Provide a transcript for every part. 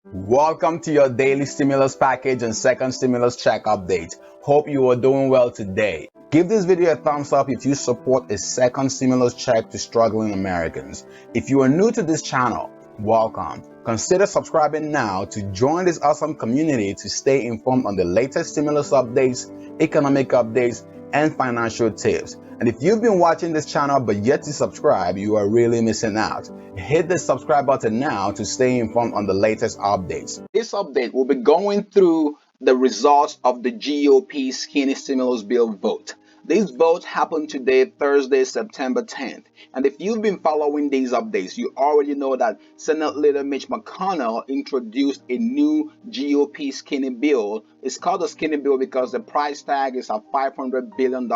Welcome to your daily stimulus package and second stimulus check update. Hope you are doing well today. Give this video a thumbs up if you support a second stimulus check to struggling Americans. If you are new to this channel, welcome. Consider subscribing now to join this awesome community to stay informed on the latest stimulus updates, economic updates, and financial tips. And if you've been watching this channel but yet to subscribe, you are really missing out. Hit the subscribe button now to stay informed on the latest updates. This update will be going through the results of the GOP skinny stimulus bill vote. This vote happened today, Thursday, September 10th. And if you've been following these updates, you already know that Senate Leader Mitch McConnell introduced a new GOP skinny bill. It's called the skinny bill because the price tag is at $500 billion,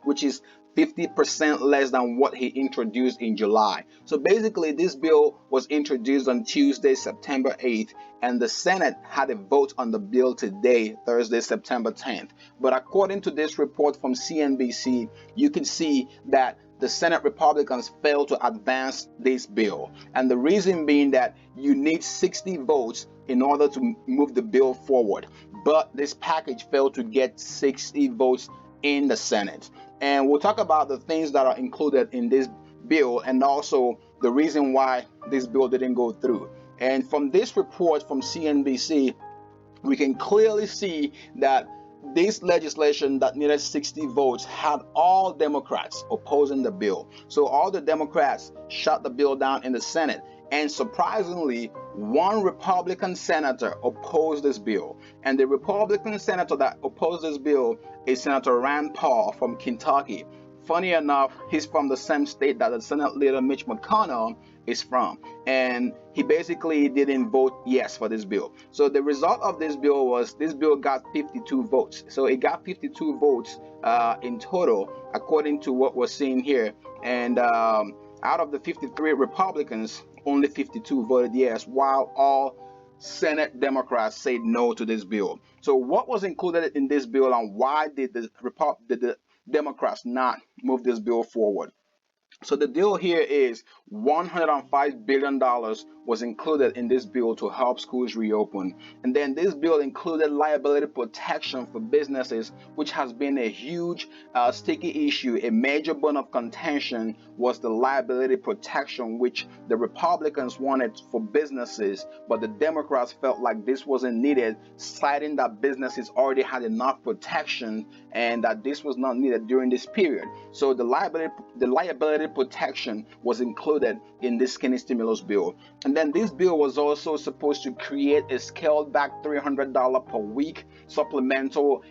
which is 50% less than what he introduced in July. So basically, this bill was introduced on Tuesday, September 8th, and the Senate had a vote on the bill today, Thursday, September 10th. But according to this report from CNBC, you can see that the Senate Republicans failed to advance this bill. And the reason being that you need 60 votes in order to move the bill forward. But this package failed to get 60 votes in the Senate. And we'll talk about the things that are included in this bill and also the reason why this bill didn't go through. And from this report from CNBC, we can clearly see that this legislation that needed 60 votes had all Democrats opposing the bill. So all the Democrats shut the bill down in the Senate. And surprisingly, one Republican senator opposed this bill. And the Republican senator that opposed this bill is Senator Rand Paul from Kentucky. Funny enough, he's from the same state that the Senate Leader Mitch McConnell is from. And he basically didn't vote yes for this bill. So the result of this bill was this bill got 52 votes. So it got 52 votes in total, according to what we're seeing here. And out of the 53 Republicans, only 52 voted yes, while all Senate Democrats said no to this bill. So what was included in this bill and why did the Democrats not move this bill forward? So the deal here is $105 billion was included in this bill to help schools reopen. And then this bill included liability protection for businesses, which has been a huge sticky issue. A major bone of contention was the liability protection, which the Republicans wanted for businesses, but the Democrats felt like this wasn't needed, citing that businesses already had enough protection and that this was not needed during this period. So the liability protection was included in this skinny stimulus bill. And then this bill was also supposed to create a scaled back $300 per week supplemental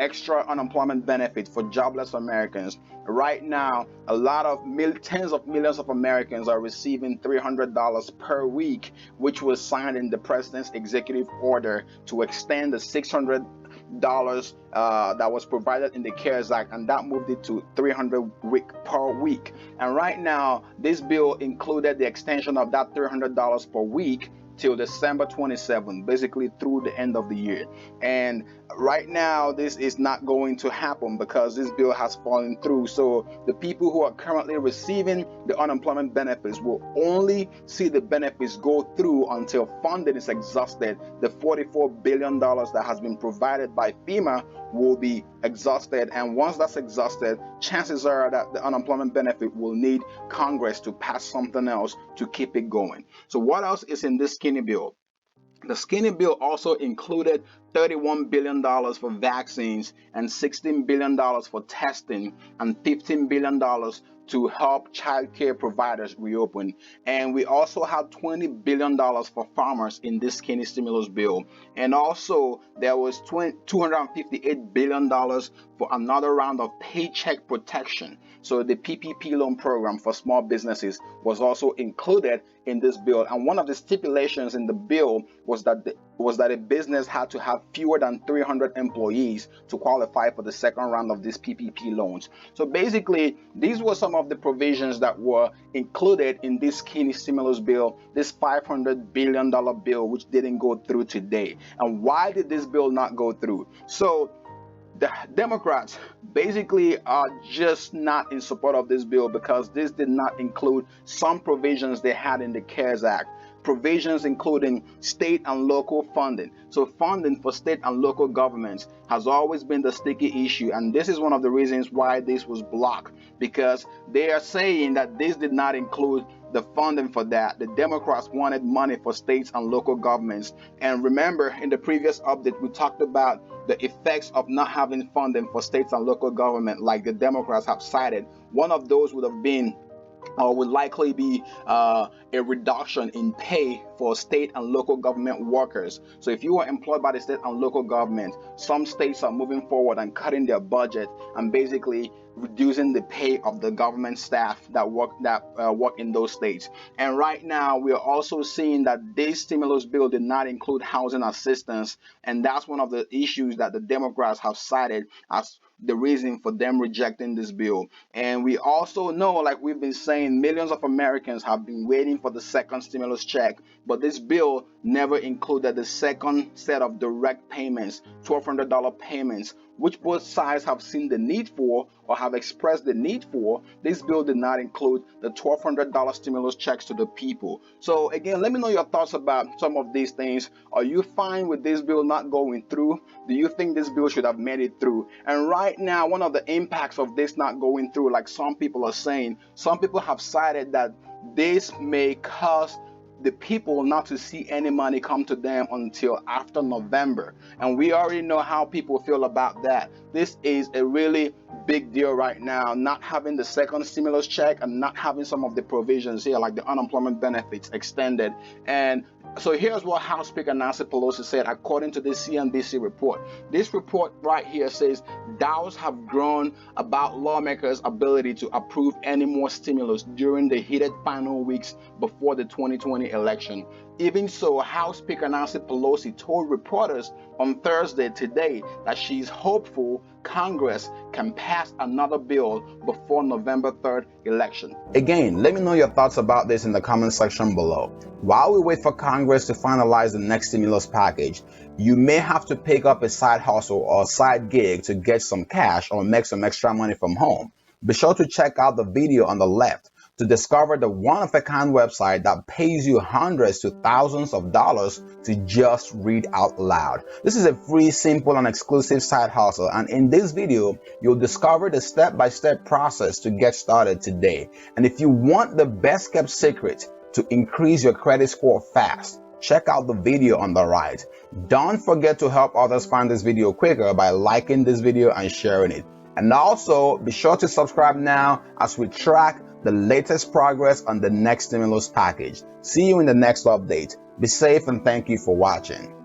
extra unemployment benefit for jobless Americans. Right now, a lot of tens of millions of Americans are receiving $300 per week, which was signed in the president's executive order to extend the $600 that was provided in the CARES Act, and that moved it to $300 per week. And right now, this bill included the extension of that $300 per week till December 27th, basically through the end of the year. And right now, this is not going to happen because this bill has fallen through. So the people who are currently receiving the unemployment benefits will only see the benefits go through until funding is exhausted. The $44 billion that has been provided by FEMA will be exhausted. And once that's exhausted, chances are that the unemployment benefit will need Congress to pass something else to keep it going. So what else is in this skinny bill? The skinny bill also included $31 billion for vaccines and $16 billion for testing and $15 billion to help childcare providers reopen. And we also have $20 billion for farmers in this skinny stimulus bill. And also there was $258 billion for another round of paycheck protection. So the PPP loan program for small businesses was also included in this bill. And one of the stipulations in the bill was that a business had to have fewer than 300 employees to qualify for the second round of these PPP loans. So basically, these were some of the provisions that were included in this skinny stimulus bill, this $500 billion bill, which didn't go through today. And why did this bill not go through? So the Democrats basically are just not in support of this bill because this did not include some provisions they had in the CARES Act. provisions including state and local funding. So funding for state and local governments has always been the sticky issue, and this is one of the reasons why this was blocked, because they are saying that this did not include the funding for that. The Democrats wanted money for states and local governments. And remember, in the previous update, we talked about the effects of not having funding for states and local government, like the Democrats have cited. One of those would have been would likely be a reduction in pay for state and local government workers. So if you are employed by the state and local government, some states are moving forward and cutting their budget and basically reducing the pay of the government staff that work in those states. And right now we are also seeing that this stimulus bill did not include housing assistance, and that's one of the issues that the Democrats have cited as the reason for them rejecting this bill. And we also know, like we've been saying, millions of Americans have been waiting for the second stimulus check, but this bill never included the second set of direct payments, $1,200 payments, which both sides have seen the need for or have expressed the need for. This bill did not include the $1,200 stimulus checks to the people. So again, let me know your thoughts about some of these things. Are you fine with this bill not going through? Do you think this bill should have made it through? And right now, one of the impacts of this not going through, like some people are saying, some people have cited that this may cause the people not to see any money come to them until after November. And we already know how people feel about that. This is a really big deal right now, not having the second stimulus check and not having some of the provisions here, like the unemployment benefits extended. And so here's what House Speaker Nancy Pelosi said according to this CNBC report. This report right here says doubts have grown about lawmakers' ability to approve any more stimulus during the heated final weeks before the 2020 election. Even so, House Speaker Nancy Pelosi told reporters on Thursday today that she's hopeful Congress can pass another bill before November 3rd election. Again, let me know your thoughts about this in the comment section below. While we wait for Congress to finalize the next stimulus package, you may have to pick up a side hustle or a side gig to get some cash or make some extra money from home. Be sure to check out the video on the left to discover the one-of-a-kind website that pays you hundreds to thousands of dollars to just read out loud. This is a free, simple, and exclusive side hustle, and in this video, you'll discover the step-by-step process to get started today. And if you want the best-kept secret to increase your credit score fast, check out the video on the right. Don't forget to help others find this video quicker by liking this video and sharing it. And also, be sure to subscribe now as we track the latest progress on the next stimulus package. See you in the next update. Be safe and thank you for watching.